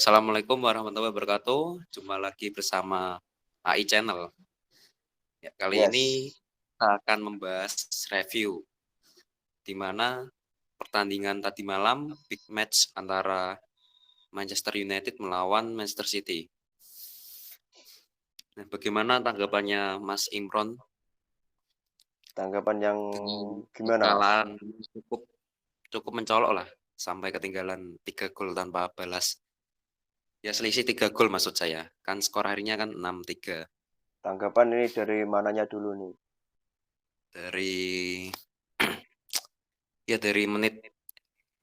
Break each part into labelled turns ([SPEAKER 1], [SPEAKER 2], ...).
[SPEAKER 1] Assalamualaikum warahmatullahi wabarakatuh. Jumpa lagi bersama AI Channel. Ya, kali ini
[SPEAKER 2] Yes.
[SPEAKER 1] kita akan membahas review di mana pertandingan tadi malam big match antara Manchester United melawan Manchester City. Nah, bagaimana tanggapannya Mas Imron
[SPEAKER 2] Tanggapan yang
[SPEAKER 1] dengan
[SPEAKER 2] gimana, Mas?
[SPEAKER 1] kekalahan cukup mencolok lah sampai ketinggalan 3 gol tanpa balas. Ya selisih 3 gol maksud saya. Kan skor harinya kan 6-3
[SPEAKER 2] Tanggapan ini dari mananya dulu nih?
[SPEAKER 1] dari ya dari menit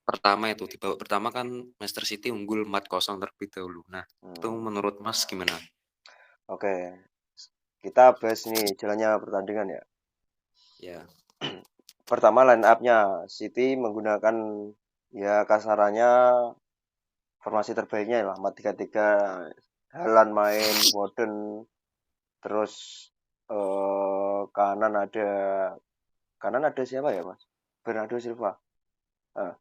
[SPEAKER 1] pertama itu di babak pertama kan Manchester City unggul 4-0 terlebih dahulu. Nah, itu
[SPEAKER 2] Hmm.
[SPEAKER 1] menurut Mas gimana?
[SPEAKER 2] Oke, kita bahas nih jalannya pertandingan ya.
[SPEAKER 1] Ya,
[SPEAKER 2] Pertama line up-nya City menggunakan ya kasarannya formasi terbaiknya lah 4-3-3. Haaland main, Foden, terus kanan ada siapa ya, Mas? Bernardo Silva. Ah,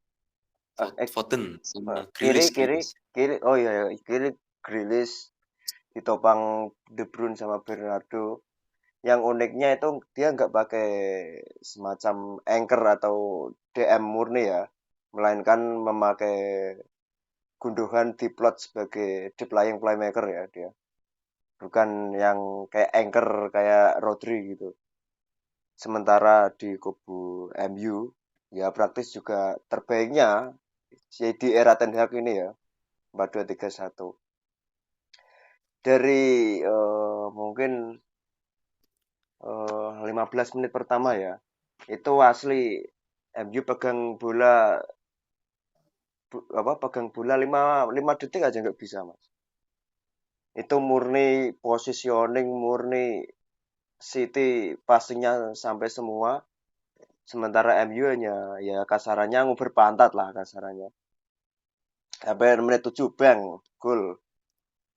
[SPEAKER 1] Foden sama
[SPEAKER 2] kiri
[SPEAKER 1] Grealish,
[SPEAKER 2] kiri
[SPEAKER 1] Grealish.
[SPEAKER 2] kiri. Oh iya, iya. Kiri Grealish ditopang De Bruyne sama Bernardo. Yang uniknya itu dia nggak pakai semacam anchor atau DM murni ya, melainkan memakai Gundogan diplot sebagai deep lying playmaker ya dia. Bukan yang kayak anchor kayak Rodri gitu. Sementara di kubu MU ya praktis juga terbaiknya di era Ten Hag ini ya 4-2-3-1. Dari mungkin 15 menit pertama ya, itu asli MU pegang bola 5 detik aja nggak bisa, Mas. Itu murni positioning, murni City passingnya sampai semua, sementara MU hanya ya kasarannya nguber pantat lah kasarannya. Sampai menit 7 bang, gol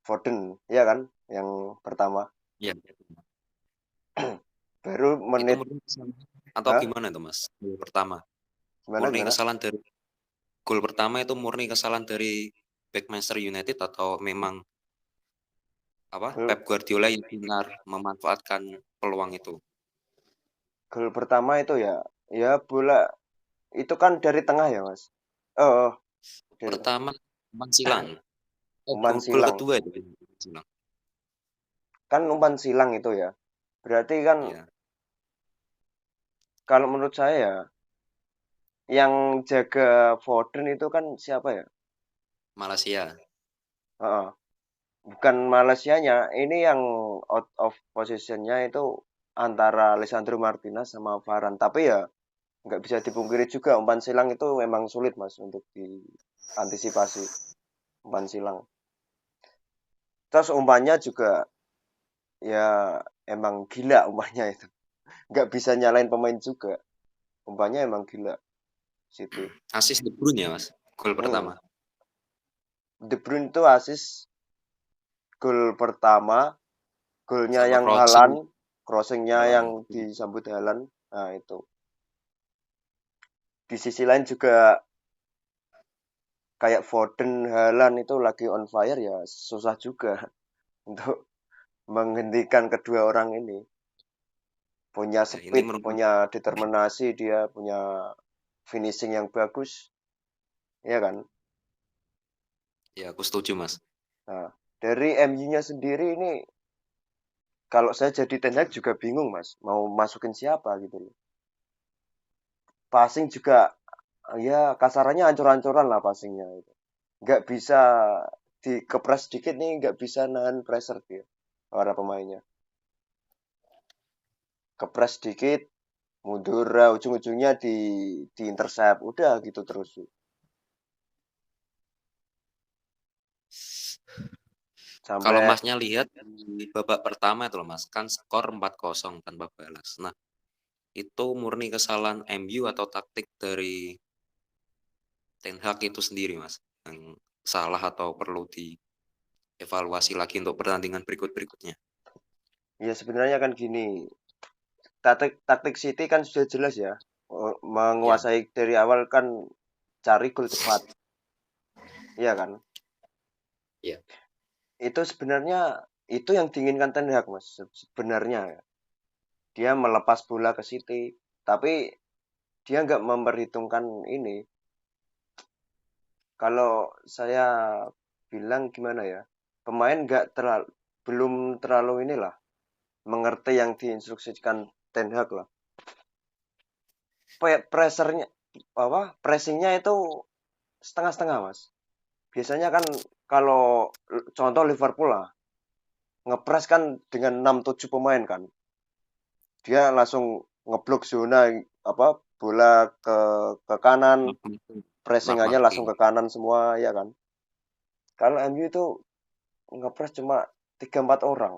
[SPEAKER 2] Foden, ya kan, yang pertama.
[SPEAKER 1] Ya,
[SPEAKER 2] Baru
[SPEAKER 1] itu
[SPEAKER 2] menit,
[SPEAKER 1] murni kesalahan atau
[SPEAKER 2] Hah?
[SPEAKER 1] gimana itu Mas? Gol pertama.
[SPEAKER 2] Gimana
[SPEAKER 1] Murni
[SPEAKER 2] gimana?
[SPEAKER 1] kesalahan dari gol pertama itu murni kesalahan dari back Manchester United atau memang apa?
[SPEAKER 2] Gol,
[SPEAKER 1] Pep Guardiola yang benar memanfaatkan peluang itu.
[SPEAKER 2] gol pertama itu ya, ya bola itu kan dari tengah ya, Mas. Oh, oh, dari
[SPEAKER 1] Pertama umpan silang.
[SPEAKER 2] umpan
[SPEAKER 1] Gol
[SPEAKER 2] silang.
[SPEAKER 1] kedua itu umpan silang.
[SPEAKER 2] Kan umpan silang itu ya. Berarti kan
[SPEAKER 1] Iya,
[SPEAKER 2] kalau menurut saya ya, yang jaga Foden itu kan siapa ya?
[SPEAKER 1] Malaysia.
[SPEAKER 2] Heeh. Bukan Malaysianya, ini yang out of positionnya itu antara Lisandro Martinez sama Varane. Tapi ya nggak bisa dipungkiri juga umpan silang itu memang sulit, Mas, untuk diantisipasi umpan silang. Terus umpannya juga ya emang gila umpannya itu. Nggak bisa nyalain pemain juga. Umpannya emang gila City.
[SPEAKER 1] Asis De Bruyne ya Mas. Gol
[SPEAKER 2] Hmm.
[SPEAKER 1] pertama.
[SPEAKER 2] De Bruyne itu asis gol pertama, golnya
[SPEAKER 1] Sama
[SPEAKER 2] yang
[SPEAKER 1] crossing
[SPEAKER 2] Haaland, crossingnya yang
[SPEAKER 1] jalan.
[SPEAKER 2] disambut Haaland. Nah itu. Di sisi lain juga kayak Foden, Haaland itu lagi on fire ya susah juga untuk menghentikan kedua orang ini. Punya
[SPEAKER 1] Ya, ini
[SPEAKER 2] speed,
[SPEAKER 1] merupakan
[SPEAKER 2] punya determinasi, dia punya finishing yang bagus, ya kan?
[SPEAKER 1] ya aku setuju Mas.
[SPEAKER 2] Nah, dari MU-nya sendiri ini kalau saya jadi Ten Hag juga bingung, Mas, mau masukin siapa gitu loh. Passing juga ya kasarannya ancur-ancuran lah passingnya itu. Nggak bisa dikepres dikit nih, nggak bisa nahan pressure dia para pemainnya. Kepres dikit, mundur, ujung-ujungnya di intercept, udah gitu terus.
[SPEAKER 1] Kalau
[SPEAKER 2] Sampai
[SPEAKER 1] Masnya lihat di babak pertama itu loh Mas, kan skor 4-0 tanpa balas. Nah, itu murni kesalahan MU atau taktik dari Ten Hag itu sendiri Mas, yang salah atau perlu dievaluasi lagi untuk pertandingan berikut-berikutnya.
[SPEAKER 2] ya sebenarnya kan gini, taktik taktik City kan sudah jelas ya,
[SPEAKER 1] Ya,
[SPEAKER 2] menguasai dari awal kan cari gol cepat, iya kan?
[SPEAKER 1] Iya.
[SPEAKER 2] Itu sebenarnya itu yang diinginkan Ten Hag, Mas, sebenarnya ya. Dia melepas bola ke City, tapi dia nggak memperhitungkan ini. Kalau saya bilang gimana ya, pemain nggak terlalu belum terlalu inilah mengerti yang diinstruksikan Ten Hag lah. Pressernya apa? Pressingnya itu setengah-setengah, Mas. Biasanya kan kalau contoh Liverpool lah, ngepres kan dengan 6-7 pemain kan. Dia langsung ngeblok zona apa bola ke kanan,
[SPEAKER 1] Mark
[SPEAKER 2] pressingannya langsung
[SPEAKER 1] marking.
[SPEAKER 2] ke kanan semua ya kan. Kalau MU itu ngepres cuma 3-4 orang.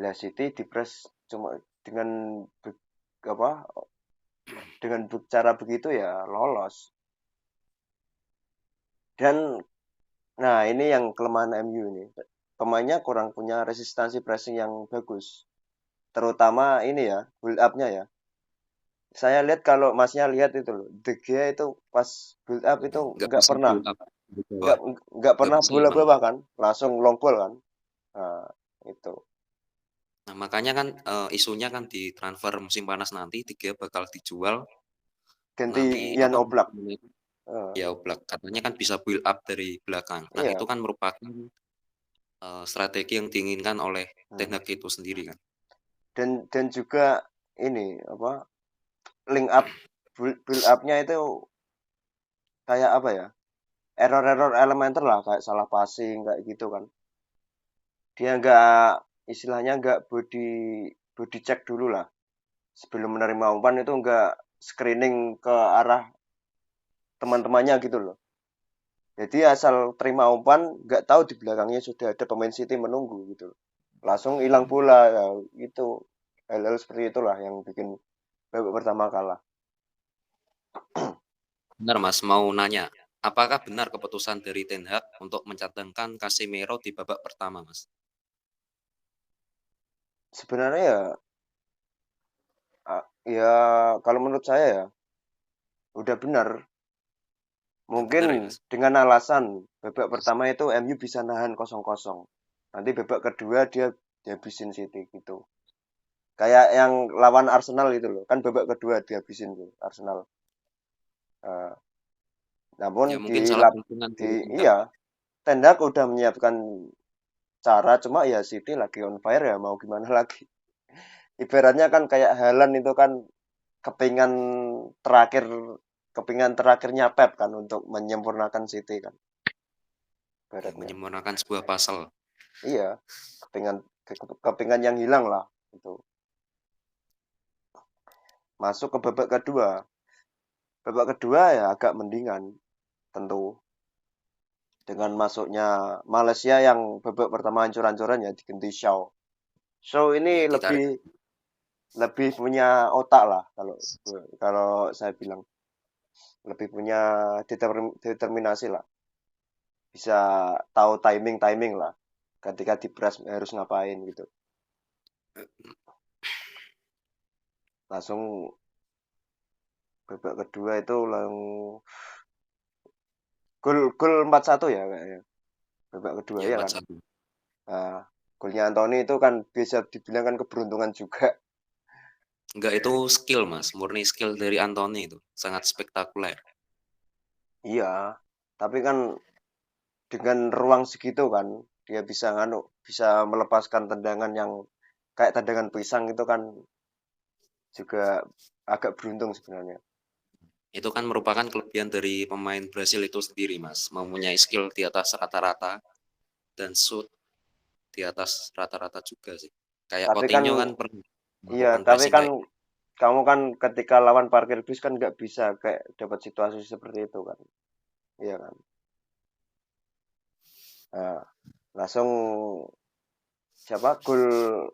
[SPEAKER 2] Lah City dipres cuma dengan apa dengan cara begitu ya lolos. Dan nah ini yang kelemahan MU ini. Pemainnya kurang punya resistansi pressing yang bagus. Terutama ini ya, build up-nya ya. Saya lihat kalau Masnya lihat itu loh, De Gea itu pas build up itu
[SPEAKER 1] Nggak
[SPEAKER 2] nggak
[SPEAKER 1] bisa
[SPEAKER 2] pernah
[SPEAKER 1] build up di
[SPEAKER 2] nggak
[SPEAKER 1] bawah,
[SPEAKER 2] nggak
[SPEAKER 1] nggak
[SPEAKER 2] pernah
[SPEAKER 1] bisa
[SPEAKER 2] bola
[SPEAKER 1] imbang.
[SPEAKER 2] bawah kan, langsung long ball kan. Nah, itu
[SPEAKER 1] Nah, makanya kan isunya kan di transfer musim panas nanti tiga bakal dijual
[SPEAKER 2] ganti
[SPEAKER 1] nanti
[SPEAKER 2] Ian
[SPEAKER 1] apa
[SPEAKER 2] Oblak.
[SPEAKER 1] namanya,
[SPEAKER 2] Eh,
[SPEAKER 1] ya Oblak katanya kan bisa build up dari belakang. Nah, itu
[SPEAKER 2] iya.
[SPEAKER 1] kan merupakan strategi yang diinginkan oleh Ten
[SPEAKER 2] Hmm.
[SPEAKER 1] Hag itu sendiri kan.
[SPEAKER 2] Dan juga ini apa link up build up-nya itu kayak apa ya? Error-error elementer lah kayak salah passing kayak gitu kan. Dia nggak istilahnya nggak body check dulu lah sebelum menerima umpan itu nggak screening ke arah teman-temannya gitu loh. Jadi asal terima umpan nggak tahu di belakangnya sudah ada pemain City menunggu gitu loh. Langsung hilang bola ya, itu hal-hal seperti itulah yang bikin babak pertama kalah.
[SPEAKER 1] Benar Mas, mau nanya, apakah benar keputusan dari Ten Hag untuk mencadangkan Casemiro di babak pertama Mas?
[SPEAKER 2] Sebenarnya ya ya kalau menurut saya ya udah benar.
[SPEAKER 1] Udah
[SPEAKER 2] Mungkin
[SPEAKER 1] benar ya Mas?
[SPEAKER 2] dengan alasan babak pertama itu MU bisa nahan 0-0. Nanti babak kedua dia dihabisin City gitu. Kayak yang lawan Arsenal itu loh. Kan babak kedua dihabisin tuh Arsenal. Eh, namun
[SPEAKER 1] Ya
[SPEAKER 2] di
[SPEAKER 1] mungkin salah
[SPEAKER 2] lap
[SPEAKER 1] perhitungan
[SPEAKER 2] di
[SPEAKER 1] dari Ten Hag.
[SPEAKER 2] iya Ten Hag udah menyiapkan cara cuma ya City lagi on fire ya mau gimana lagi. Ibaratnya kan kayak Haaland itu kan kepingan terakhir kepingan terakhirnya Pep kan untuk menyempurnakan City kan
[SPEAKER 1] Ya,
[SPEAKER 2] ibaratnya.
[SPEAKER 1] menyempurnakan sebuah pasal.
[SPEAKER 2] Iya, kepingan kepingan yang hilang lah itu. Masuk ke babak kedua. Babak kedua ya agak mendingan tentu dengan masuknya Malaysia yang babak pertama hancur-hancuran ya diganti Shaw. Shaw ini
[SPEAKER 1] Ya
[SPEAKER 2] lebih
[SPEAKER 1] ditarik.
[SPEAKER 2] lebih punya otak lah kalau kalau saya bilang lebih punya determinasi lah. Bisa tahu timing-timing lah ketika di press harus ngapain gitu. Langsung babak kedua itu langsung gol 4-1 ya kayaknya. Babak kedua
[SPEAKER 1] Ya
[SPEAKER 2] ya
[SPEAKER 1] empat
[SPEAKER 2] kan.
[SPEAKER 1] satu.
[SPEAKER 2] Nah, golnya Anthony itu kan bisa dibilang kan keberuntungan juga.
[SPEAKER 1] Enggak, itu skill Mas, murni skill dari Anthony itu. Sangat spektakuler.
[SPEAKER 2] Iya, tapi kan dengan ruang segitu kan dia bisa nganu, bisa melepaskan tendangan yang kayak tendangan pisang itu kan juga agak beruntung sebenarnya.
[SPEAKER 1] Itu kan merupakan kelebihan dari pemain Brasil itu sendiri Mas. Mempunyai skill di atas rata-rata dan shoot di atas rata-rata juga sih. Kayak
[SPEAKER 2] Tapi kan
[SPEAKER 1] Coutinho kan pernah
[SPEAKER 2] iya,
[SPEAKER 1] melakukan
[SPEAKER 2] tapi
[SPEAKER 1] pressing
[SPEAKER 2] kan
[SPEAKER 1] kayak
[SPEAKER 2] kamu kan ketika lawan parkir bis kan nggak bisa kayak dapat situasi seperti itu kan. Iya kan. Nah, langsung siapa gol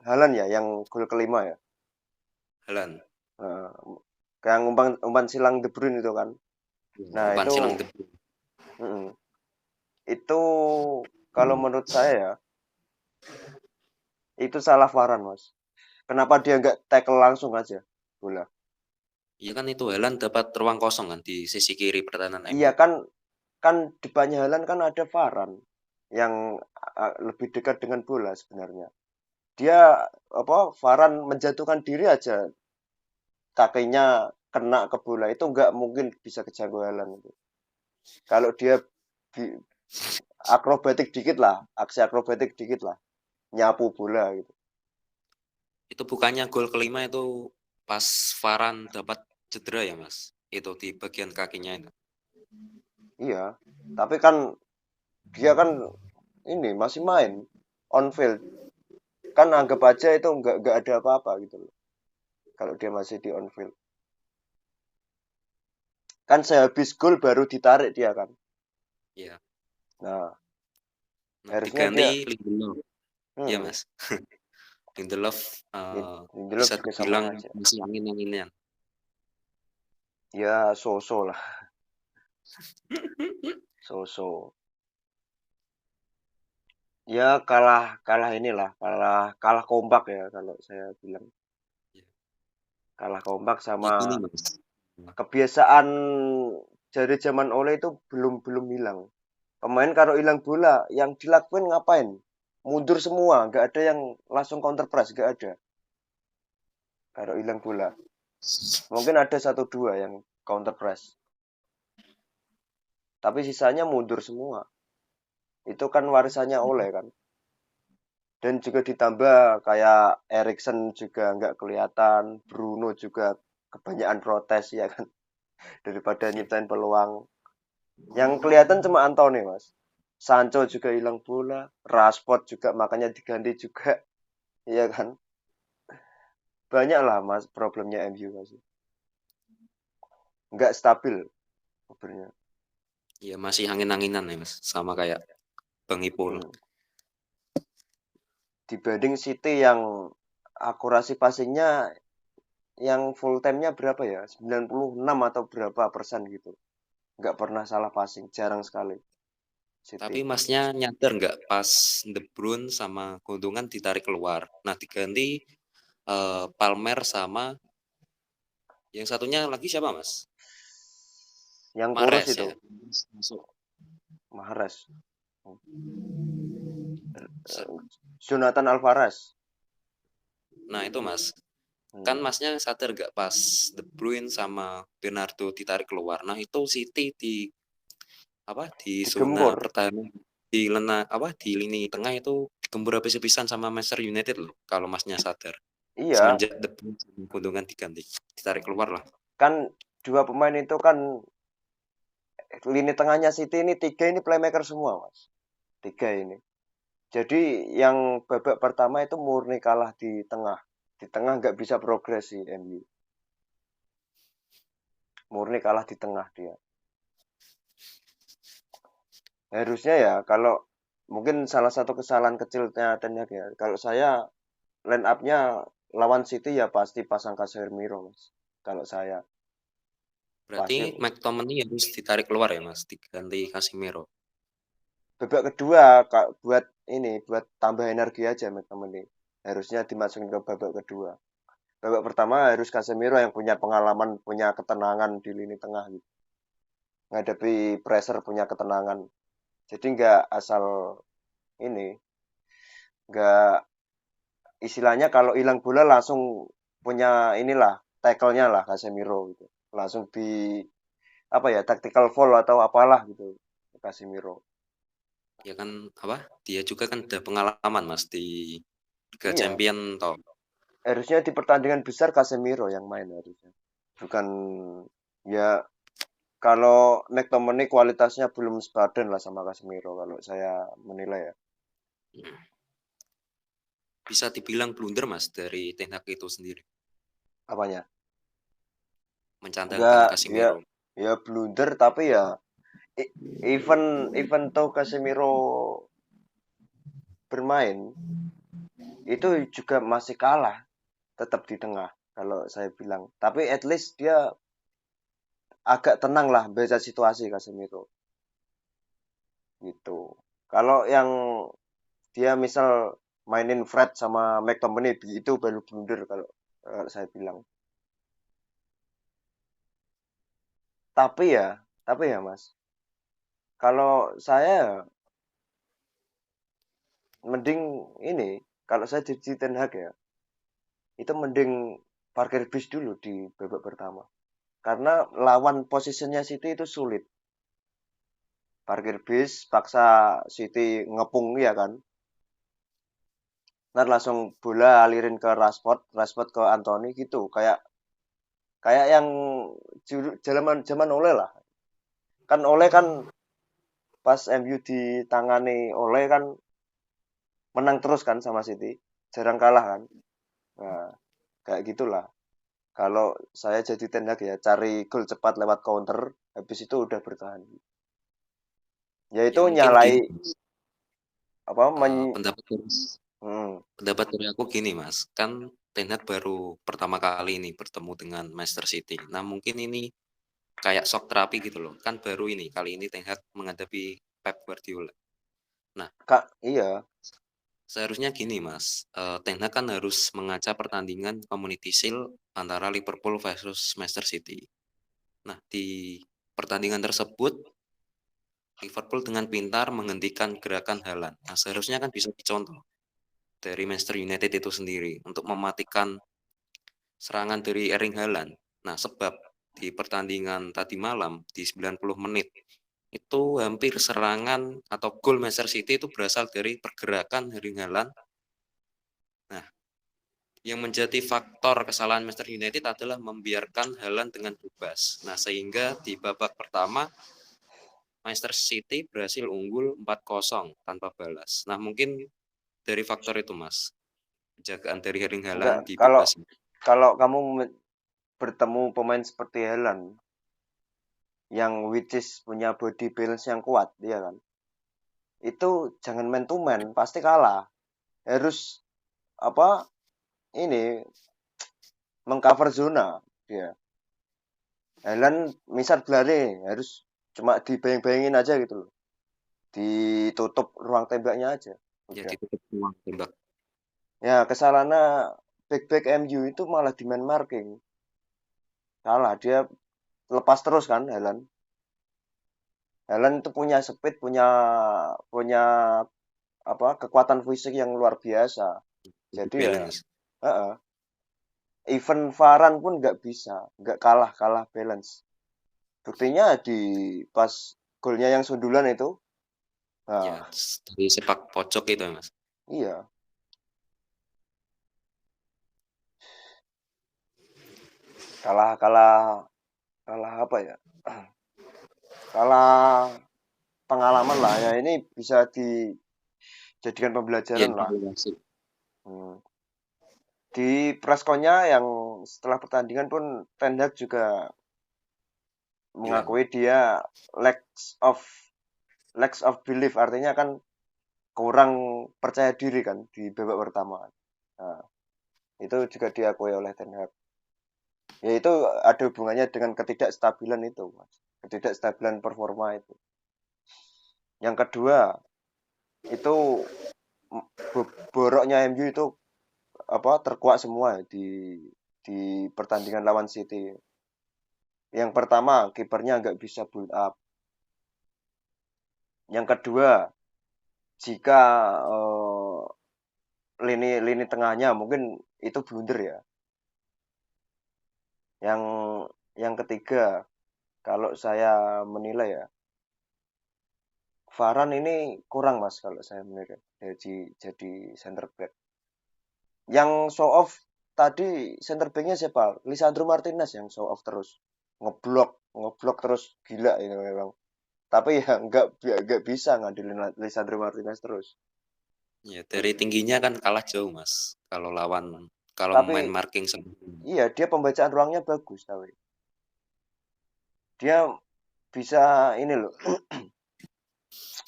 [SPEAKER 2] Haaland ya yang gol kelima ya.
[SPEAKER 1] Haaland.
[SPEAKER 2] Nah, kayak umpan umpan silang De Bruyne itu kan. Nah,
[SPEAKER 1] Umpan
[SPEAKER 2] itu
[SPEAKER 1] silang De Bruyne.
[SPEAKER 2] mm, itu kalau menurut saya ya, itu salah Varane, Mas. Kenapa dia nggak tackle langsung aja bola?
[SPEAKER 1] Iya kan itu Haaland dapat ruang kosong kan di sisi kiri pertahanan
[SPEAKER 2] Iya
[SPEAKER 1] MU.
[SPEAKER 2] kan kan depannya Haaland kan ada Varane. yang lebih dekat dengan bola sebenarnya. Dia Varane menjatuhkan diri aja kakinya kena ke bola itu nggak mungkin bisa kejanggalan itu. Kalau dia akrobatik dikit lah, aksi akrobatik dikit lah, nyapu bola gitu.
[SPEAKER 1] Itu bukannya gol kelima itu pas Varane dapat cedera ya Mas? Itu di bagian kakinya itu.
[SPEAKER 2] Iya, tapi kan dia kan ini masih main on field. Kan anggap aja itu nggak ada apa-apa gitu loh. Kalau dia masih di on field. Kan sehabis gol baru ditarik dia kan.
[SPEAKER 1] Iya.
[SPEAKER 2] Nah,
[SPEAKER 1] Nah,
[SPEAKER 2] harusnya
[SPEAKER 1] diganti
[SPEAKER 2] dia
[SPEAKER 1] Lindelof. Iya
[SPEAKER 2] hmm,
[SPEAKER 1] Mas. Lindelof
[SPEAKER 2] Lindelof
[SPEAKER 1] bisa
[SPEAKER 2] juga sama
[SPEAKER 1] dibilang
[SPEAKER 2] aja.
[SPEAKER 1] masih angin-anginan.
[SPEAKER 2] Ya so-so lah, so-so. Ya kalah kalah inilah, kalah kalah kompak ya kalau saya bilang.
[SPEAKER 1] Ya,
[SPEAKER 2] Kalah kompak sama
[SPEAKER 1] itu nih Mas.
[SPEAKER 2] kebiasaan dari zaman Ole itu belum belum hilang. Pemain kalau hilang bola, yang dilakuin ngapain? Mundur semua, nggak ada yang langsung counter press, nggak ada. Kalau hilang bola, mungkin ada satu dua yang counter press, tapi sisanya mundur semua. Itu kan warisannya Ole kan. Dan juga ditambah kayak Erikson juga nggak kelihatan, Bruno juga kebanyakan protes ya kan, daripada nyiptain peluang. Yang kelihatan cuma Anthony mas. Sancho juga hilang bola, Rashford juga makanya diganti juga, iya kan? Banyak lah mas problemnya MU masih. Nggak stabil sebenarnya.
[SPEAKER 1] Ya masih angin-anginan ya Mas. Sama kayak Bang Ipul.
[SPEAKER 2] Hmm. Dibanding City yang akurasi passingnya yang full time-nya berapa ya? 96 atau berapa persen gitu. Nggak pernah salah passing, jarang sekali City.
[SPEAKER 1] Tapi Masnya nyadar nggak pas De Bruyne sama Gundogan ditarik keluar. Nah diganti Palmer sama yang satunya lagi siapa Mas?
[SPEAKER 2] Yang kurus
[SPEAKER 1] Mahrez
[SPEAKER 2] itu,
[SPEAKER 1] ya. Masuk.
[SPEAKER 2] Mahrez. Jonathan Alvarez.
[SPEAKER 1] Nah itu Mas. Kan
[SPEAKER 2] Hmm.
[SPEAKER 1] Masnya sadar nggak pas De Bruyne sama Bernardo ditarik keluar. Nah itu City di apa di zona
[SPEAKER 2] Digempur.
[SPEAKER 1] pertahanan di lena apa di lini tengah itu digembur habis-habisan sama Manchester United loh kalau Masnya sadar.
[SPEAKER 2] Iya,
[SPEAKER 1] Semenjak De Bruyne sama Gundogan diganti, ditarik keluar lah.
[SPEAKER 2] kan dua pemain itu kan lini tengahnya City ini tiga ini playmaker semua, Mas. Tiga ini. Jadi yang babak pertama itu murni kalah di tengah. Di tengah nggak bisa progres sih MU. Murni kalah di tengah dia. Harusnya ya kalau mungkin salah satu kesalahan kecilnya Ten Hag ya. Kalau saya line up-nya lawan City ya pasti pasang Casemiro, Mas. Kalau saya
[SPEAKER 1] Berarti
[SPEAKER 2] pasti
[SPEAKER 1] McTominay harus ditarik keluar ya Mas, diganti Casemiro.
[SPEAKER 2] babak kedua buat ini buat tambah energi aja McTominay. Harusnya dimasukin ke babak kedua. Babak pertama harus Casemiro yang punya pengalaman, punya ketenangan di lini tengah gitu. Ngadepi pressure punya ketenangan. Jadi nggak asal ini, nggak istilahnya kalau hilang bola langsung punya inilah tackle-nya lah Casemiro gitu. Langsung di apa ya tactical foul atau apalah gitu Casemiro.
[SPEAKER 1] Ya kan apa? Dia juga kan udah pengalaman Mas di Liga
[SPEAKER 2] Iya,
[SPEAKER 1] Champion toh.
[SPEAKER 2] harusnya di pertandingan besar Casemiro yang main harusnya. Bukan ya kalau McTominay kualitasnya belum sepadan lah sama Casemiro kalau saya menilai ya.
[SPEAKER 1] Bisa dibilang blunder Mas dari Ten Hag itu sendiri,
[SPEAKER 2] Apanya?
[SPEAKER 1] mencandangkan
[SPEAKER 2] Enggak, dia
[SPEAKER 1] Casemiro.
[SPEAKER 2] ya blunder tapi ya e- even even tahu Casemiro bermain itu juga masih kalah tetap di tengah kalau saya bilang. Tapi at least dia agak tenang lah baca situasi Casemiro gitu. Kalau yang dia misal mainin Fred sama McTominay itu baru blunder kalau saya bilang. Tapi ya, tapi ya Mas, kalau saya mending ini kalau saya jadi Ten Hag ya, itu mending parkir bis dulu di babak pertama. Karena lawan posisinya City itu sulit. Parkir bis, paksa City ngepung ya kan. Ntar langsung bola alirin ke Rashford, Rashford ke Anthony gitu. Kayak kayak yang zaman zaman Ole lah. Kan Ole kan pas MU ditangani Ole kan menang terus kan sama City. Jarang kalah kan. Nah, kayak gitulah. Kalau saya jadi Ten Hag ya cari gol cepat lewat counter, habis itu udah bertahan. Yaitu
[SPEAKER 1] Ya mungkin
[SPEAKER 2] nyalai
[SPEAKER 1] gini,
[SPEAKER 2] apa
[SPEAKER 1] pendapat
[SPEAKER 2] hmm,
[SPEAKER 1] pendapat dari aku gini Mas, kan Ten Hag baru pertama kali ini bertemu dengan Manchester City. Nah mungkin ini kayak shock terapi gitu loh, kan baru ini kali ini Ten Hag menghadapi Pep Guardiola. Nah
[SPEAKER 2] Kak, iya,
[SPEAKER 1] seharusnya gini Mas, Ten Hag kan harus mengaca pertandingan Community Shield antara Liverpool versus Manchester City. Nah di pertandingan tersebut Liverpool dengan pintar menghentikan gerakan Haaland. Nah seharusnya kan bisa dicontoh dari Manchester United itu sendiri untuk mematikan serangan dari Erling Haaland. Nah, sebab di pertandingan tadi malam di 90 menit itu hampir serangan atau gol Manchester City itu berasal dari pergerakan Erling Haaland. Nah, yang menjadi faktor kesalahan Manchester United adalah membiarkan Haaland dengan bebas. Nah, sehingga di babak pertama Manchester City berhasil unggul 4-0 tanpa balas. Nah, mungkin dari faktor itu, Mas. Penjagaan dari Erling
[SPEAKER 2] enggak.
[SPEAKER 1] Haaland
[SPEAKER 2] Kalau
[SPEAKER 1] dibebasin.
[SPEAKER 2] kalau kamu bertemu pemain seperti Haaland yang which is punya body balance yang kuat, dia kan. Itu jangan man to man, pasti kalah. Harus apa? Ini mengcover zona dia. Haaland misal belare harus cuma dibayang-bayangin aja gitu loh. Ditutup ruang tembaknya aja.
[SPEAKER 1] Ya
[SPEAKER 2] Udah.
[SPEAKER 1] ditutup ruang tembak.
[SPEAKER 2] Ya, kesalahannya back-back MU itu malah di man marking. Salah, dia lepas terus kan Haaland. Haaland itu punya speed, punya punya apa kekuatan fisik yang luar biasa. Jadi ya,
[SPEAKER 1] Balance.
[SPEAKER 2] uh even Varane pun nggak bisa, nggak kalah kalah balance. Buktinya di pas golnya yang sundulan itu,
[SPEAKER 1] Ya,
[SPEAKER 2] nah
[SPEAKER 1] dari sepak pojok itu ya, Mas.
[SPEAKER 2] iya kalah kalah kalah apa ya? Kalah pengalaman lah ya ini bisa dijadikan
[SPEAKER 1] Ya,
[SPEAKER 2] pembelajaran lah.
[SPEAKER 1] evaluasi.
[SPEAKER 2] Hmm. Di pressconnya yang setelah pertandingan pun Ten Hag juga
[SPEAKER 1] Bilang,
[SPEAKER 2] mengakui dia lacks of lacks of belief artinya kan kurang percaya diri kan di babak pertama. Nah, itu juga diakui oleh Ten Hag. Ya itu ada hubungannya dengan ketidakstabilan itu, Mas. Ketidakstabilan performa itu. Yang kedua, itu boroknya MU itu apa terkuak semua ya di pertandingan lawan City. Yang pertama, kipernya nggak bisa build up. Yang kedua, jika lini lini tengahnya mungkin itu blunder ya. Yang yang ketiga, kalau saya menilai ya, Varane ini kurang Mas kalau saya menilai jadi center back. Yang show off tadi center backnya siapa? Lisandro Martinez yang show off terus. Ngeblok, ngeblok terus gila ini memang. Tapi ya nggak bisa ngandelin Lisandro Martinez terus.
[SPEAKER 1] ya dari tingginya kan kalah jauh, Mas. Kalau main
[SPEAKER 2] Tapi
[SPEAKER 1] marking sama
[SPEAKER 2] iya dia pembacaan ruangnya bagus tapi dia bisa ini loh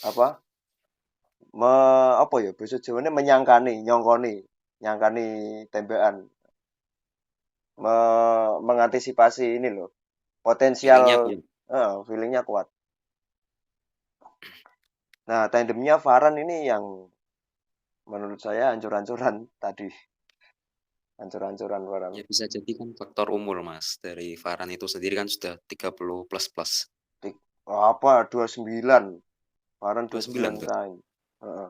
[SPEAKER 2] apa me, apa ya bahasa Jawanya menyangkani nyongkoni nyangkani tembakan mengantisipasi ini loh potensial
[SPEAKER 1] feelingnya kuat.
[SPEAKER 2] feelingnya kuat. Nah tandemnya Varane ini yang menurut saya hancur-hancuran tadi hancur-hancuran Varane.
[SPEAKER 1] Ya bisa jadi kan faktor umur, Mas. Dari Varane itu sendiri kan sudah 30 plus plus.
[SPEAKER 2] Apa 29 Varane 29
[SPEAKER 1] 29 berarti.
[SPEAKER 2] tahun. Heeh.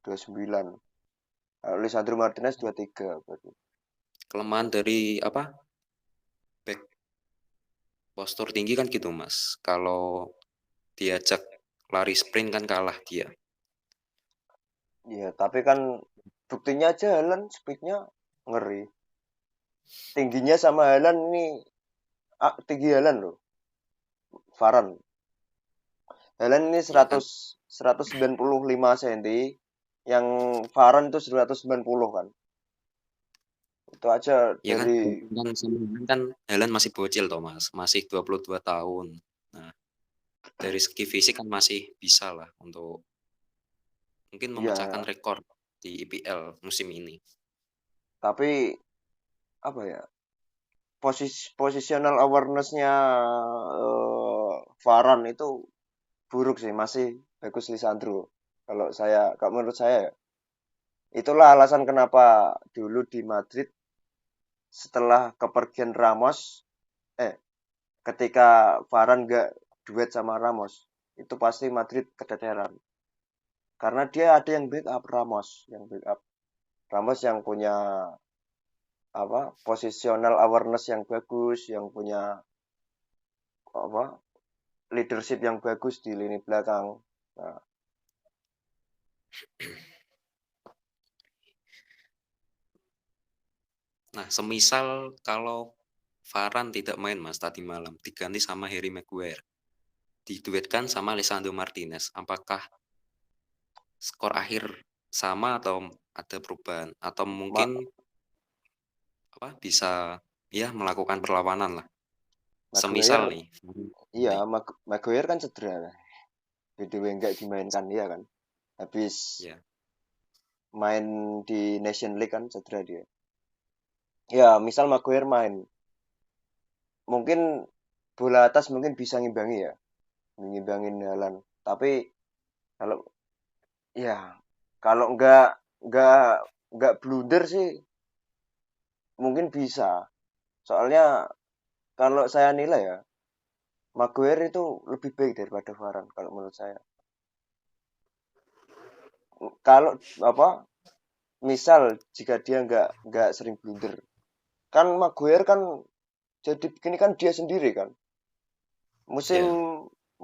[SPEAKER 2] 29. Kalau Lisandro Martinez 23 berarti.
[SPEAKER 1] Kelemahan dari apa? Back postur tinggi kan gitu, Mas. Kalau diajak lari sprint kan kalah dia.
[SPEAKER 2] Iya, tapi kan buktinya aja Haaland speednya ngeri. Tingginya sama Haaland ini tinggi Haaland loh. Varane. Haaland ini
[SPEAKER 1] Iya kan?
[SPEAKER 2] 195 cm, yang Varane itu 190 kan. Itu aja
[SPEAKER 1] Iya kan?
[SPEAKER 2] dari
[SPEAKER 1] Kan sama kan Haaland masih bocil toh, Mas. Masih 22 tahun. Nah, dari segi fisik kan masih bisa lah untuk mungkin memecahkan
[SPEAKER 2] ya,
[SPEAKER 1] rekor di IPL musim ini.
[SPEAKER 2] tapi apa ya? Positional awareness-nya Varane itu buruk sih, masih bagus Lisandro. Kalau menurut saya ya. Itulah alasan kenapa dulu di Madrid setelah kepergian Ramos, eh ketika Varane nggak duet sama Ramos, itu pasti Madrid keteteran. Karena dia ada yang backup Ramos yang punya apa positional awareness yang bagus, yang punya apa leadership yang bagus di lini belakang. Nah,
[SPEAKER 1] Nah, semisal kalau Varane tidak main, Mas, tadi malam diganti sama Harry Maguire, diduetkan sama Lisandro Martinez, apakah skor akhir sama atau ada perubahan atau
[SPEAKER 2] Ma
[SPEAKER 1] mungkin apa bisa ya melakukan perlawanan lah. Semisal
[SPEAKER 2] Maguire,
[SPEAKER 1] nih.
[SPEAKER 2] iya, Maguire kan cedera. BTW nggak dimainkan dia kan. Habis
[SPEAKER 1] Ya,
[SPEAKER 2] main di Nation League kan cedera dia. Ya, misal Maguire main, mungkin bola atas mungkin bisa ngimbangi ya, ngimbangin Haaland. Tapi kalau ya kalau nggak nggak blunder sih mungkin bisa. Soalnya kalau saya nilai ya, Maguire itu lebih baik daripada Varane kalau menurut saya. Kalau apa misal jika dia nggak sering blunder, kan Maguire kan jadi begini kan dia sendiri kan. Musim
[SPEAKER 1] ya,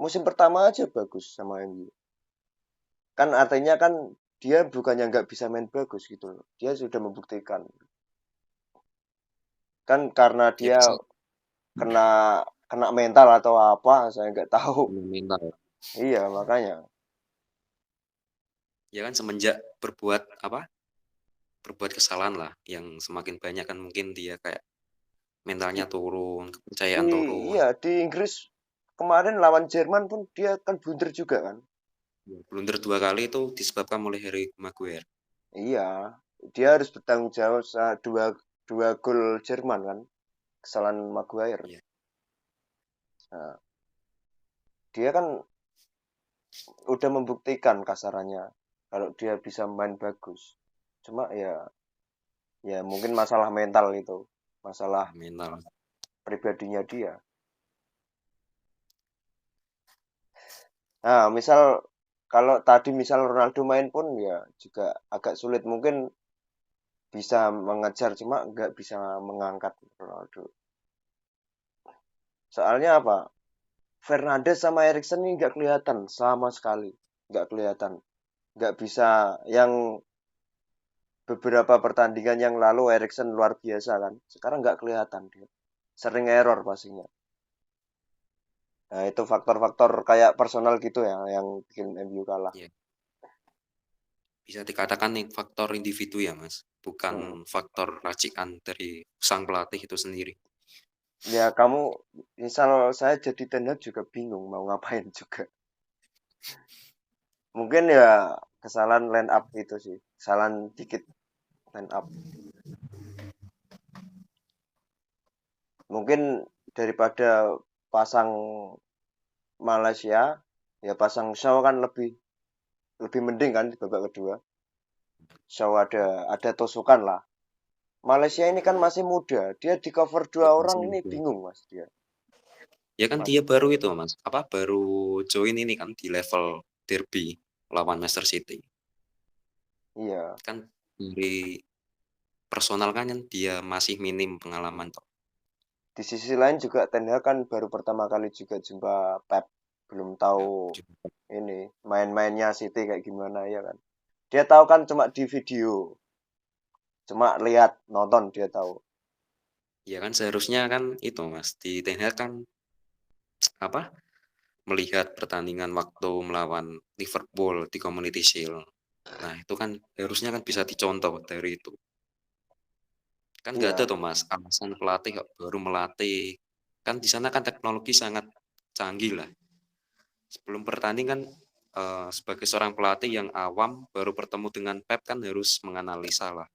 [SPEAKER 2] musim pertama aja bagus sama MU. Kan artinya kan dia bukannya nggak bisa main bagus gitu loh. Dia sudah membuktikan. Kan karena
[SPEAKER 1] ya
[SPEAKER 2] dia
[SPEAKER 1] bisa
[SPEAKER 2] kena kena mental atau apa, saya nggak tahu.
[SPEAKER 1] mental.
[SPEAKER 2] Iya, makanya.
[SPEAKER 1] Ya kan semenjak berbuat apa? Berbuat kesalahan lah yang semakin banyak kan mungkin dia kayak mentalnya
[SPEAKER 2] I-
[SPEAKER 1] turun, kepercayaan turun.
[SPEAKER 2] iya, di Inggris kemarin lawan Jerman pun dia kan blunder juga kan.
[SPEAKER 1] Ya, blunder 2 kali itu disebabkan oleh Harry Maguire.
[SPEAKER 2] Iya, dia harus bertanggung jawab dua dua gol Jerman kan, kesalahan Maguire.
[SPEAKER 1] Ya,
[SPEAKER 2] Nah, dia kan udah membuktikan kasarannya kalau dia bisa main bagus. Cuma ya mungkin masalah mental itu, masalah
[SPEAKER 1] mental.
[SPEAKER 2] pribadinya dia. Nah, misal kalau tadi misal Ronaldo main pun ya juga agak sulit mungkin bisa mengejar cuma nggak bisa mengangkat Ronaldo. Soalnya apa? Fernandes sama Erikson ini nggak kelihatan sama sekali, nggak kelihatan, nggak bisa yang beberapa pertandingan yang lalu Erikson luar biasa kan, sekarang nggak kelihatan dia, sering error pastinya. Nah itu faktor-faktor kayak personal gitu ya yang bikin MU kalah.
[SPEAKER 1] Ya, bisa dikatakan nih faktor individu ya, Mas, bukan
[SPEAKER 2] Hmm.
[SPEAKER 1] faktor racikan dari sang pelatih itu sendiri.
[SPEAKER 2] Ya kamu misal saya jadi Ten Hag juga bingung mau ngapain juga. Mungkin ya kesalahan line up itu sih, kesalahan dikit line up. Mungkin daripada pasang Malaysia, ya pasang Shaw kan lebih lebih mending kan di babak kedua. Shaw ada tusukan lah. Malaysia ini kan masih muda, dia di cover dua
[SPEAKER 1] Ya,
[SPEAKER 2] orang
[SPEAKER 1] masih
[SPEAKER 2] ini
[SPEAKER 1] muda.
[SPEAKER 2] bingung mas dia.
[SPEAKER 1] Ya kan
[SPEAKER 2] Mas,
[SPEAKER 1] dia baru itu, Mas, apa baru join ini kan di level derby lawan Manchester City.
[SPEAKER 2] Iya.
[SPEAKER 1] Kan dari personal kan dia masih minim pengalaman toh.
[SPEAKER 2] Di sisi lain juga Ten Hag kan baru pertama kali juga jumpa Pep, belum tahu
[SPEAKER 1] Ya, juga.
[SPEAKER 2] ini main-mainnya City kayak gimana ya kan. Dia tahu kan cuma di video, cuma lihat nonton dia tahu.
[SPEAKER 1] Ya kan seharusnya kan itu Mas di Ten Hag kan apa melihat pertandingan waktu melawan Liverpool di Community Shield. Nah, itu kan harusnya kan bisa dicontoh dari itu. Kan nggak ada
[SPEAKER 2] Iya.
[SPEAKER 1] tuh Mas alasan pelatih kok baru melatih. Kan di sana kan teknologi sangat canggih lah. Sebelum pertanding kan sebagai seorang pelatih yang awam baru bertemu dengan Pep kan harus menganalisa lah.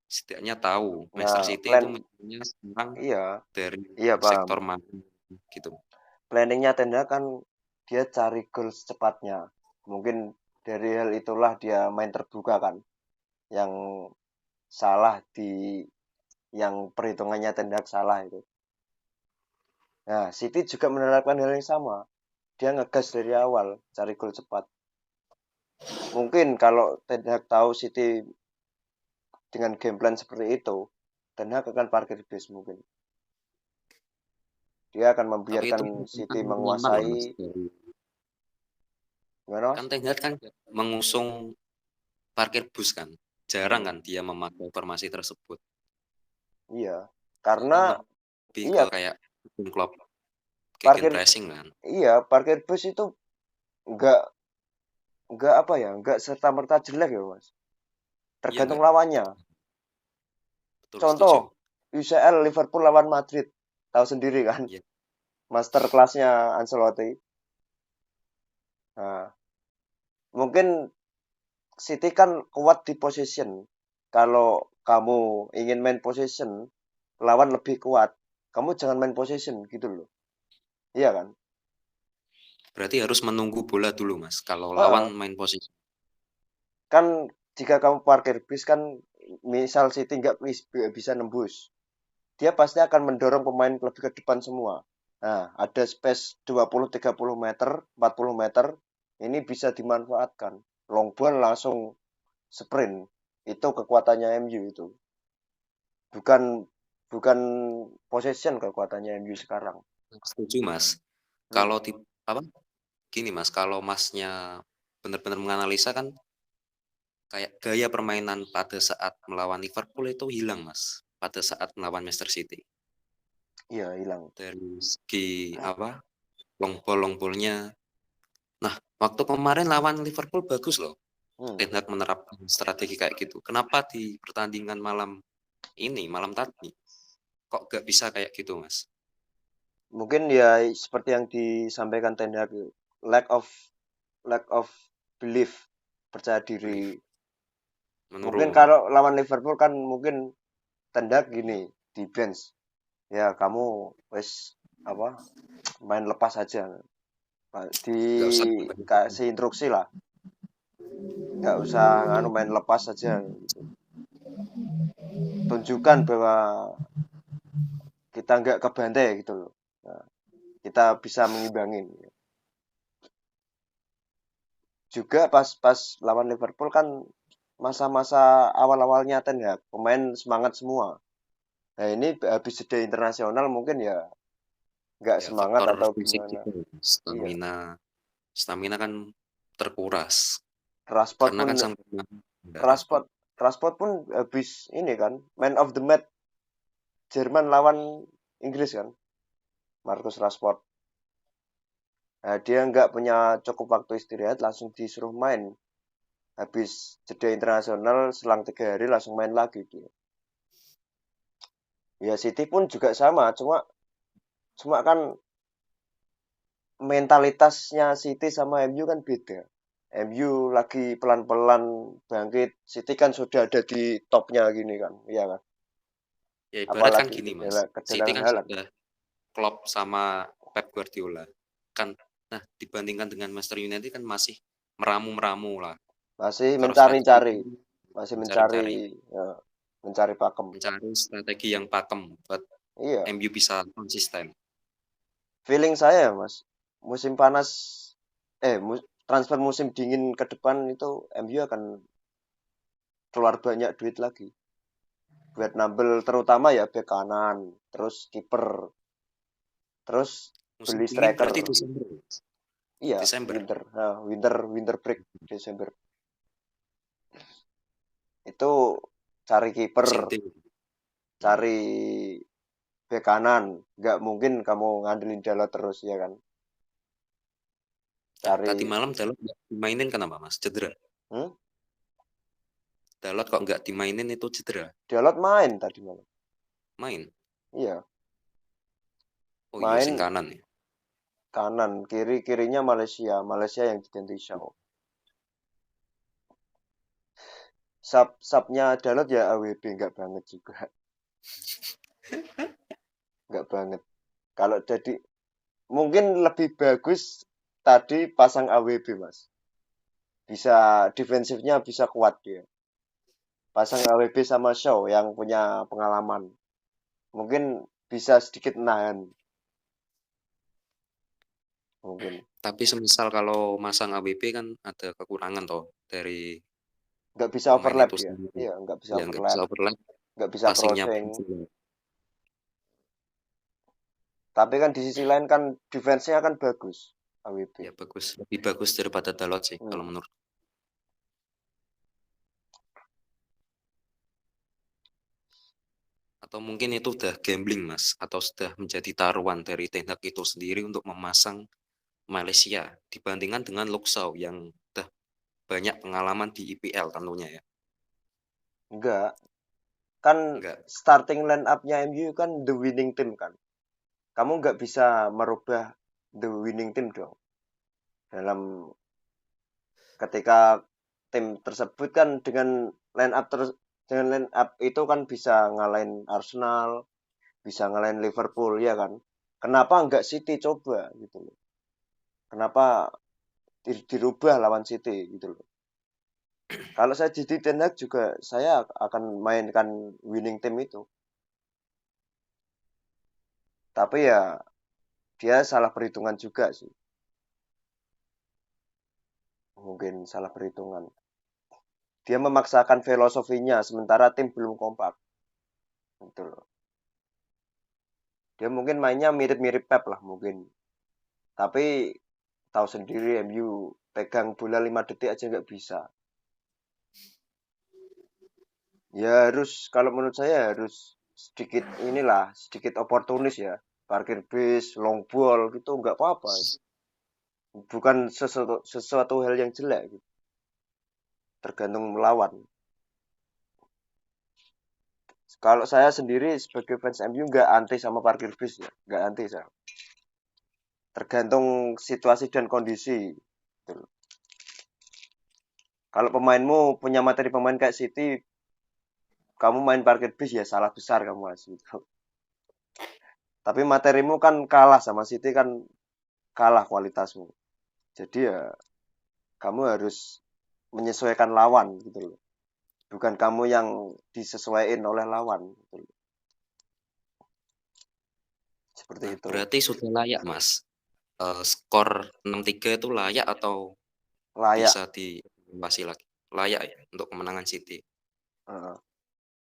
[SPEAKER 1] Setidaknya tahu Manchester
[SPEAKER 2] Nah,
[SPEAKER 1] City itu mainnya sekarang
[SPEAKER 2] iya,
[SPEAKER 1] dari
[SPEAKER 2] iya paham.
[SPEAKER 1] sektor mana gitu.
[SPEAKER 2] Planningnya Ten Hag kan dia cari gol secepatnya. Mungkin dari hal itulah dia main terbuka kan. Yang salah di yang perhitungannya Ten Hag salah itu. Nah, City juga menerapkan hal yang sama. Dia ngegas dari awal, cari gol cepat. Mungkin kalau Ten Hag tahu City dengan game plan seperti itu, Ten Hag akan parkir base mungkin. Dia akan
[SPEAKER 1] Tapi
[SPEAKER 2] membiarkan
[SPEAKER 1] itu kan
[SPEAKER 2] City
[SPEAKER 1] nyaman loh
[SPEAKER 2] menguasai.
[SPEAKER 1] Mas. Dari,
[SPEAKER 2] Gimana
[SPEAKER 1] kan
[SPEAKER 2] mas?
[SPEAKER 1] Ten Hag kan mengusung parkir bus kan. Jarang
[SPEAKER 2] Hmm,
[SPEAKER 1] kan dia memakai formasi tersebut.
[SPEAKER 2] iya,
[SPEAKER 1] Dia
[SPEAKER 2] karena
[SPEAKER 1] kan lebih
[SPEAKER 2] iya
[SPEAKER 1] ke kayak klub gegen
[SPEAKER 2] parkir
[SPEAKER 1] pressing kan.
[SPEAKER 2] iya parkir bus itu nggak nggak apa ya nggak serta merta jelek ya mas.
[SPEAKER 1] Iya
[SPEAKER 2] Tergantung
[SPEAKER 1] enggak?
[SPEAKER 2] lawannya.
[SPEAKER 1] Betul
[SPEAKER 2] Contoh
[SPEAKER 1] setuju.
[SPEAKER 2] UCL Liverpool lawan Madrid, tahu sendiri kan,
[SPEAKER 1] Iya,
[SPEAKER 2] master kelasnya Ancelotti. Nah, mungkin City kan kuat di possession. Kalau kamu ingin main possession, lawan lebih kuat. Kamu jangan main possession gitu loh. Iya kan?
[SPEAKER 1] berarti harus menunggu bola dulu Mas. Kalau lawan
[SPEAKER 2] Heeh.
[SPEAKER 1] main posisi.
[SPEAKER 2] Kan jika kamu parkir bis kan misal City nggak bisa nembus. Dia pasti akan mendorong pemain lebih ke depan semua. Nah, ada space 20-30 meter, 40 meter, ini bisa dimanfaatkan. Long ball langsung sprint. Itu kekuatannya MU itu. Bukan bukan possession kekuatannya MU sekarang.
[SPEAKER 1] Setuju Mas.
[SPEAKER 2] Hmm.
[SPEAKER 1] Kalau apa? Gini Mas, kalau Masnya benar-benar menganalisa kan kayak gaya permainan pada saat melawan Liverpool itu hilang Mas. Pada saat melawan Manchester City.
[SPEAKER 2] Iya, hilang.
[SPEAKER 1] Dari segi apa? Long ballnya. Nah, waktu kemarin lawan Liverpool bagus loh.
[SPEAKER 2] Hmm.
[SPEAKER 1] Ten Hag menerapkan strategi kayak gitu. Kenapa di pertandingan malam tadi, kok gak bisa kayak gitu, Mas?
[SPEAKER 2] Mungkin ya seperti yang disampaikan Ten Hag, lack of lack of belief, percaya diri.
[SPEAKER 1] Belief
[SPEAKER 2] Mungkin
[SPEAKER 1] menurun.
[SPEAKER 2] kalau lawan Liverpool kan mungkin Ten Hag gini di bench. Ya kamu wes apa main lepas aja.
[SPEAKER 1] Nggak usah banyak.
[SPEAKER 2] Dikasih instruksi lah. Nggak usah anu main lepas aja. Tunjukkan bahwa kita nggak kebantai gitu loh. Nah, kita bisa mengimbangi. Juga pas lawan Liverpool kan masa-masa awal-awalnya Ten Hag, pemain semangat semua. Nah ini habis jeda internasional mungkin ya nggak
[SPEAKER 1] Ya,
[SPEAKER 2] semangat
[SPEAKER 1] faktor
[SPEAKER 2] atau
[SPEAKER 1] fisik
[SPEAKER 2] gimana.
[SPEAKER 1] juga.
[SPEAKER 2] Iya,
[SPEAKER 1] Stamina, stamina kan terkuras.
[SPEAKER 2] Rashford
[SPEAKER 1] Karena
[SPEAKER 2] pun
[SPEAKER 1] kan sang pemain nggak respon.
[SPEAKER 2] Rashford Rashford pun habis ini kan man of the match Jerman lawan Inggris kan, Marcus Rashford. Nah, dia nggak punya cukup waktu istirahat langsung disuruh main. Habis jeda internasional selang 3 hari langsung main lagi dia. Ya City pun juga sama, cuma cuma kan mentalitasnya City sama MU kan beda. MU lagi pelan-pelan bangkit, City kan sudah ada di topnya gini kan, iya kan.
[SPEAKER 1] Ya ibarat kan
[SPEAKER 2] Apalagi
[SPEAKER 1] gini, Mas. City
[SPEAKER 2] kedatangan
[SPEAKER 1] kan
[SPEAKER 2] Haaland
[SPEAKER 1] sudah klop sama Pep Guardiola. Kan, nah dibandingkan dengan Manchester United kan masih meramu-meramu lah.
[SPEAKER 2] masih
[SPEAKER 1] Kalau strategi
[SPEAKER 2] mencari-cari, masih mencari
[SPEAKER 1] mencari-cari
[SPEAKER 2] ya, mencari pakem.
[SPEAKER 1] mencari strategi yang pakem buat
[SPEAKER 2] Iya,
[SPEAKER 1] MU bisa konsisten.
[SPEAKER 2] feeling saya Mas, musim panas transfer musim dingin ke depan itu MU akan keluar banyak duit lagi buat nambel, terutama ya bek kanan, terus kiper, terus
[SPEAKER 1] Musim
[SPEAKER 2] beli
[SPEAKER 1] dingin
[SPEAKER 2] striker.
[SPEAKER 1] berarti Desember, Mas?
[SPEAKER 2] Iya,
[SPEAKER 1] Desember.
[SPEAKER 2] winter. Nah, winter break Desember. Itu cari kiper,
[SPEAKER 1] Musim dingin. Hmm.
[SPEAKER 2] cari bek kanan. Nggak mungkin kamu ngandelin Dalot terus ya kan.
[SPEAKER 1] Nah,
[SPEAKER 2] Cari
[SPEAKER 1] tadi malam Dalot nggak dimainin kenapa, Mas? Cedera.
[SPEAKER 2] hmm?
[SPEAKER 1] Dalot kok nggak dimainin itu cedera.
[SPEAKER 2] Dalot main tadi malam.
[SPEAKER 1] Main.
[SPEAKER 2] Iya,
[SPEAKER 1] Oh iya, sing
[SPEAKER 2] main
[SPEAKER 1] kanan ya.
[SPEAKER 2] kanan, kirinya Malaysia, Malaysia yang diganti Shaw. Subnya Dalot ya AWB, nggak banget juga, nggak banget. Kalau jadi mungkin lebih bagus tadi pasang AWB mas, bisa defensifnya bisa kuat dia. Pasang AWB sama Shaw yang punya pengalaman, mungkin bisa sedikit nahan, mungkin
[SPEAKER 1] Tapi semisal kalau masang ABB kan ada kekurangan toh dari
[SPEAKER 2] nggak bisa
[SPEAKER 1] pemain
[SPEAKER 2] overlap
[SPEAKER 1] itu
[SPEAKER 2] dia,
[SPEAKER 1] sendiri.
[SPEAKER 2] iya nggak bisa
[SPEAKER 1] Ya nggak bisa
[SPEAKER 2] overlap,
[SPEAKER 1] overlap,
[SPEAKER 2] nggak bisa
[SPEAKER 1] passingnya
[SPEAKER 2] crossing.
[SPEAKER 1] belum jelek.
[SPEAKER 2] Tapi kan di sisi lain kan defense-nya kan bagus AWB.
[SPEAKER 1] Ya bagus, lebih bagus daripada Dalot sih kalau
[SPEAKER 2] Hmm.
[SPEAKER 1] menurut. Atau mungkin itu udah gambling Mas, atau sudah menjadi taruhan dari Ten Hag itu sendiri untuk memasang Malaysia dibandingkan dengan Luxau yang udah banyak pengalaman di IPL tentunya ya.
[SPEAKER 2] Enggak, kan
[SPEAKER 1] Enggak.
[SPEAKER 2] starting line up-nya MU kan the winning team kan. Kamu nggak bisa merubah the winning team dong. Dalam ketika tim tersebut kan dengan line up itu kan bisa ngalahin Arsenal, bisa ngalahin Liverpool ya kan. Kenapa nggak City coba gitu loh. Kenapa dirubah lawan City gitu loh. Kalau saya jadi Ten Hag juga saya akan mainkan winning team itu. Tapi ya dia salah perhitungan juga sih. Mungkin salah perhitungan. Dia memaksakan filosofinya sementara tim belum kompak. Gitu loh. Dia mungkin mainnya mirip-mirip Pep lah mungkin. Tapi tahu sendiri MU pegang bola 5 detik aja nggak bisa. Ya harus, kalau menurut saya harus sedikit inilah, sedikit oportunis ya. Parkir bis, long ball gitu nggak apa-apa. Bukan sesuatu hal yang jelek gitu. Tergantung melawan. Kalau saya sendiri sebagai fans MU nggak anti sama parkir bis ya, nggak anti saya. Tergantung situasi dan kondisi. Gitu. Kalau pemainmu punya materi pemain kayak City, kamu main parkir bis ya salah besar kamu Mas gitu. Tapi materimu kan kalah sama City kan, kalah kualitasmu. Jadi ya kamu harus menyesuaikan lawan gitu loh. Bukan kamu yang disesuaikan oleh lawan gitu loh. Seperti
[SPEAKER 1] Nah,
[SPEAKER 2] itu.
[SPEAKER 1] berarti sudah layak Mas. Skor 6-3 itu layak atau
[SPEAKER 2] Layak.
[SPEAKER 1] bisa dievaluasi lagi? Layak ya untuk kemenangan City.
[SPEAKER 2] Heeh.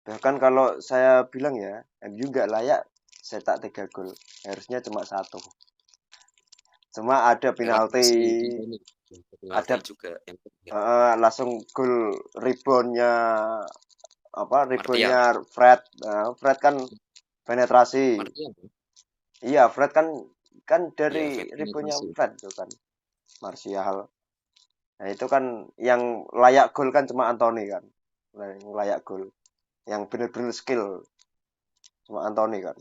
[SPEAKER 2] Bahkan kalau saya bilang ya, MU nggak layak cetak 3 gol. Harusnya cuma satu. Cuma ada
[SPEAKER 1] Lewat
[SPEAKER 2] penalti,
[SPEAKER 1] si ini, penalti
[SPEAKER 2] ada
[SPEAKER 1] juga yang ketiga.
[SPEAKER 2] langsung gol reboundnya apa
[SPEAKER 1] Martial.
[SPEAKER 2] reboundnya Fred. Fred kan penetrasi.
[SPEAKER 1] Martial.
[SPEAKER 2] Iya, Fred kan kan
[SPEAKER 1] Iya,
[SPEAKER 2] dari reboundnya
[SPEAKER 1] penetrasi.
[SPEAKER 2] Fred itu kan. Martial. Nah, itu kan yang layak gol kan cuma Anthony kan. Nah, yang layak gol. Yang benar-benar skill cuma Anthony kan.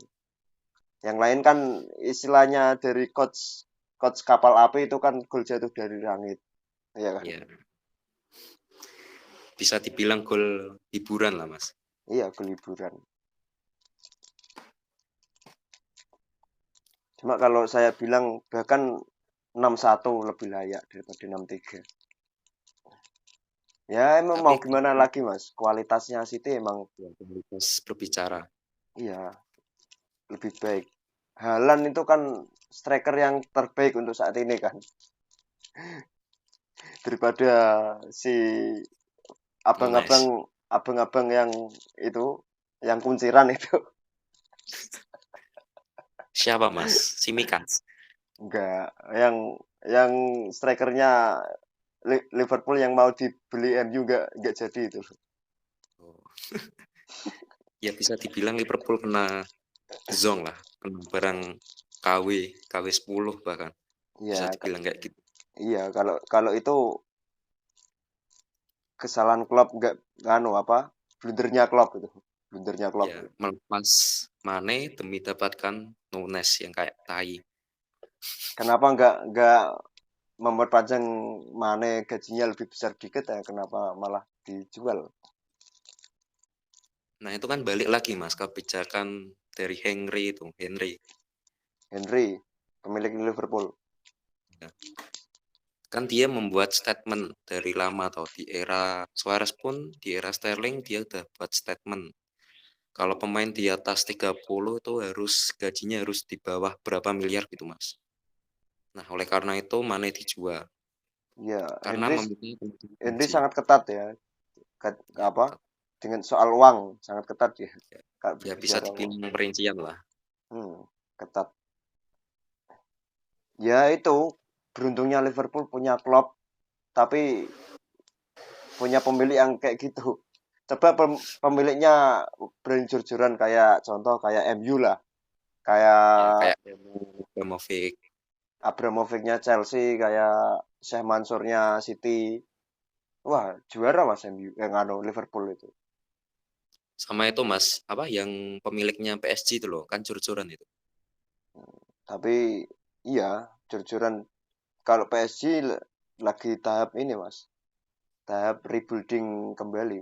[SPEAKER 2] Yang lain kan istilahnya dari coach coach kapal api itu kan gol jatuh dari langit. Iya kan?
[SPEAKER 1] Iya, bisa dibilang gol hiburan lah, Mas.
[SPEAKER 2] Iya, gol hiburan. Cuma kalau saya bilang bahkan 6-1 lebih layak daripada 6-3. Ya emang
[SPEAKER 1] Tapi
[SPEAKER 2] mau gimana lagi Mas, kualitasnya City emang
[SPEAKER 1] ya, kualitas berbicara.
[SPEAKER 2] iya lebih baik. Haaland itu kan striker yang terbaik untuk saat ini kan, daripada si abang-abang
[SPEAKER 1] Nunes.
[SPEAKER 2] abang-abang yang itu, yang kunciran itu.
[SPEAKER 1] Siapa Mas? Tsimikas?
[SPEAKER 2] Enggak, yang strikernya Liverpool yang mau dibeli MU enggak jadi itu.
[SPEAKER 1] Oh, ya bisa dibilang Liverpool kena zong lah, kena barang KW, KW 10 bahkan. Bisa
[SPEAKER 2] Iya,
[SPEAKER 1] dibilang kayak gitu.
[SPEAKER 2] iya kalau kalau itu kesalahan Klopp enggak nganu apa? Blundernya Klopp itu. Blundernya Klopp.
[SPEAKER 1] Ya, melepas Mane demi dapatkan Nunes yang kayak tai.
[SPEAKER 2] Kenapa enggak memperpanjang Mane gajinya lebih besar dikit ya? Kenapa malah dijual?
[SPEAKER 1] Nah, itu kan balik lagi Mas kebijakan dari Henry itu, Henry.
[SPEAKER 2] Henry, pemilik Liverpool.
[SPEAKER 1] Ya. Kan dia membuat statement dari lama atau di era Suarez pun, di era Sterling dia udah buat statement. Kalau pemain di atas 30 itu harus gajinya harus di bawah berapa miliar gitu Mas. Nah, oleh karena itu Mane dijual.
[SPEAKER 2] Ya,
[SPEAKER 1] Karena memiliki kebutuhan
[SPEAKER 2] Henry
[SPEAKER 1] gaji.
[SPEAKER 2] sangat ketat ya.
[SPEAKER 1] Ya,
[SPEAKER 2] Apa? Dengan soal uang sangat ketat ya.
[SPEAKER 1] ya,
[SPEAKER 2] Kalau
[SPEAKER 1] ya bisa
[SPEAKER 2] berbicara uang.
[SPEAKER 1] dibilang perincian lah.
[SPEAKER 2] Ketat. Ya itu, beruntungnya Liverpool punya Klopp, tapi punya pemilik yang kayak gitu. Coba pemiliknya berani jor-joran kayak contoh kayak MU lah,
[SPEAKER 1] Ya,
[SPEAKER 2] kayak
[SPEAKER 1] kayak Abramovich.
[SPEAKER 2] Abramovich-nya Chelsea, kayak Sheikh Mansurnya City. Wah, juara Mas MU yang anu Liverpool itu.
[SPEAKER 1] Sama itu Mas, apa yang pemiliknya PSG itu loh, kan cur-curan itu.
[SPEAKER 2] Tapi iya, jor-joran kalau PSG lagi tahap ini Mas, tahap rebuilding kembali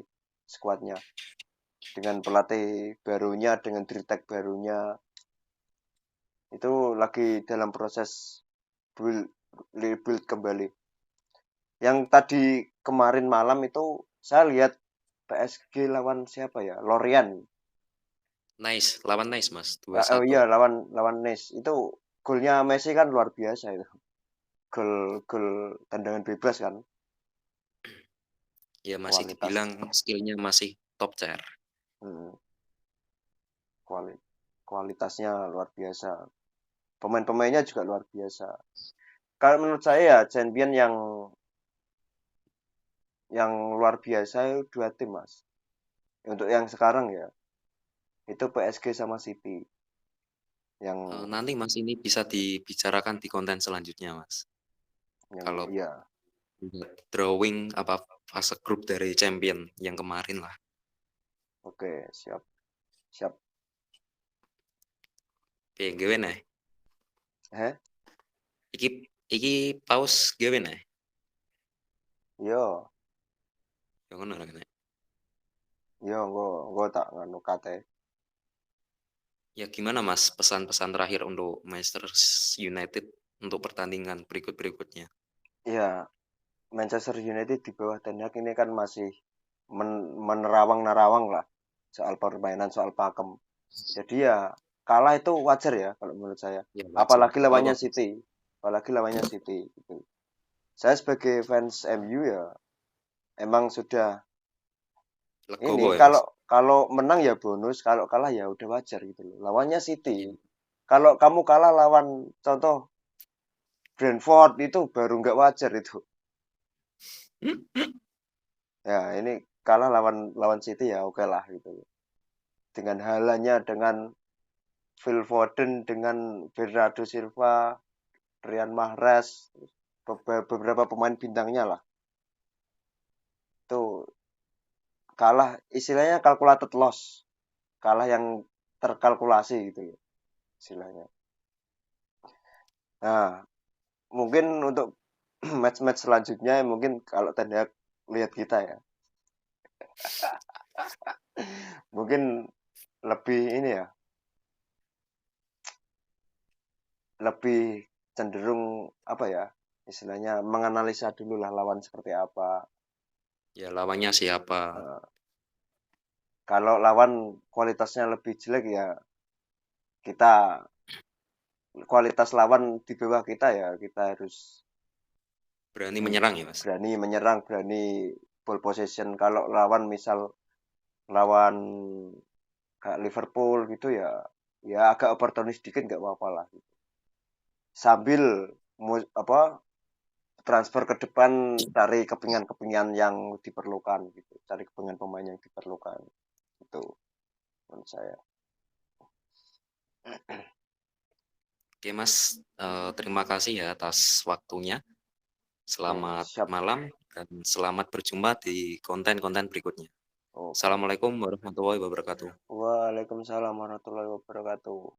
[SPEAKER 2] skuadnya dengan pelatih barunya, dengan dritek barunya. Itu lagi dalam proses build, rebuild kembali. Yang tadi kemarin malam itu saya lihat PSG lawan siapa ya? Lorient.
[SPEAKER 1] Nice, lawan Nice Mas, dua
[SPEAKER 2] Oh
[SPEAKER 1] satu.
[SPEAKER 2] iya lawan lawan Nice. Itu golnya Messi kan luar biasa itu. Gol gol tendangan bebas kan.
[SPEAKER 1] Ya masih
[SPEAKER 2] Kualitas
[SPEAKER 1] dibilang skillnya masih top tier.
[SPEAKER 2] hmm, kualitasnya luar biasa. Pemain-pemainnya juga luar biasa. Kalau menurut saya ya champion yang luar biasa itu dua tim Mas. Untuk yang sekarang ya itu PSG sama City yang
[SPEAKER 1] Nanti Mas ini bisa dibicarakan di konten selanjutnya Mas. Kalau
[SPEAKER 2] ya
[SPEAKER 1] drawing apa fase grup dari champion yang kemarin lah.
[SPEAKER 2] oke siap siap.
[SPEAKER 1] Oke, gawe nih.
[SPEAKER 2] Eh
[SPEAKER 1] Iki iki paus gawe nih.
[SPEAKER 2] yo
[SPEAKER 1] Yang ngono lah kena.
[SPEAKER 2] yo gue tak nganu kate.
[SPEAKER 1] Ya gimana Mas pesan-pesan terakhir untuk Manchester United untuk pertandingan berikut-berikutnya?
[SPEAKER 2] Ya Manchester United di bawah Ten Hag ini kan masih menerawang-nerawang lah soal permainan soal pakem. Jadi ya kalah itu wajar ya kalau menurut saya.
[SPEAKER 1] Ya wajar,
[SPEAKER 2] Apalagi
[SPEAKER 1] gak apa-apa
[SPEAKER 2] lawannya
[SPEAKER 1] Mas.
[SPEAKER 2] City. Apalagi lawannya City gitu. Saya sebagai fans MU ya emang sudah ini
[SPEAKER 1] Legowo ya
[SPEAKER 2] kalau
[SPEAKER 1] Mas.
[SPEAKER 2] kalau menang ya bonus, kalau kalah ya udah wajar gitu loh. Lawannya City.
[SPEAKER 1] Iya.
[SPEAKER 2] Kalau kamu kalah lawan contoh Brentford itu baru nggak wajar itu. Ya ini kalah lawan lawan City ya oke lah gitu. Dengan halannya dengan Phil Foden, dengan Bernardo Silva, Riyad Mahrez, beberapa pemain bintangnya lah. Itu kalah istilahnya calculated loss. Kalah yang terkalkulasi gitu ya istilahnya. Nah, mungkin untuk match-match selanjutnya mungkin kalau Ten Hag lihat kita ya. Mungkin lebih ini ya, lebih cenderung apa ya? Istilahnya menganalisa dulu lah lawan seperti apa.
[SPEAKER 1] Ya lawannya siapa?
[SPEAKER 2] Nah, kalau lawan kualitasnya lebih jelek ya kita kualitas lawan di bawah kita ya kita harus
[SPEAKER 1] Berani menyerang ya Mas.
[SPEAKER 2] berani menyerang, berani ball possession. Kalau lawan misal lawan kayak Liverpool gitu ya, ya agak oportunis dikit nggak apa-apa lah. Sambil apa transfer ke depan cari kepingan-kepingan yang diperlukan gitu, cari kepingan pemain yang diperlukan itu menurut saya.
[SPEAKER 1] Oke Mas, terima kasih ya atas waktunya.
[SPEAKER 2] Oke,
[SPEAKER 1] Selamat
[SPEAKER 2] siap.
[SPEAKER 1] malam dan selamat berjumpa di konten-konten berikutnya.
[SPEAKER 2] Oke.
[SPEAKER 1] Assalamualaikum warahmatullahi wabarakatuh.
[SPEAKER 2] Waalaikumsalam warahmatullahi wabarakatuh.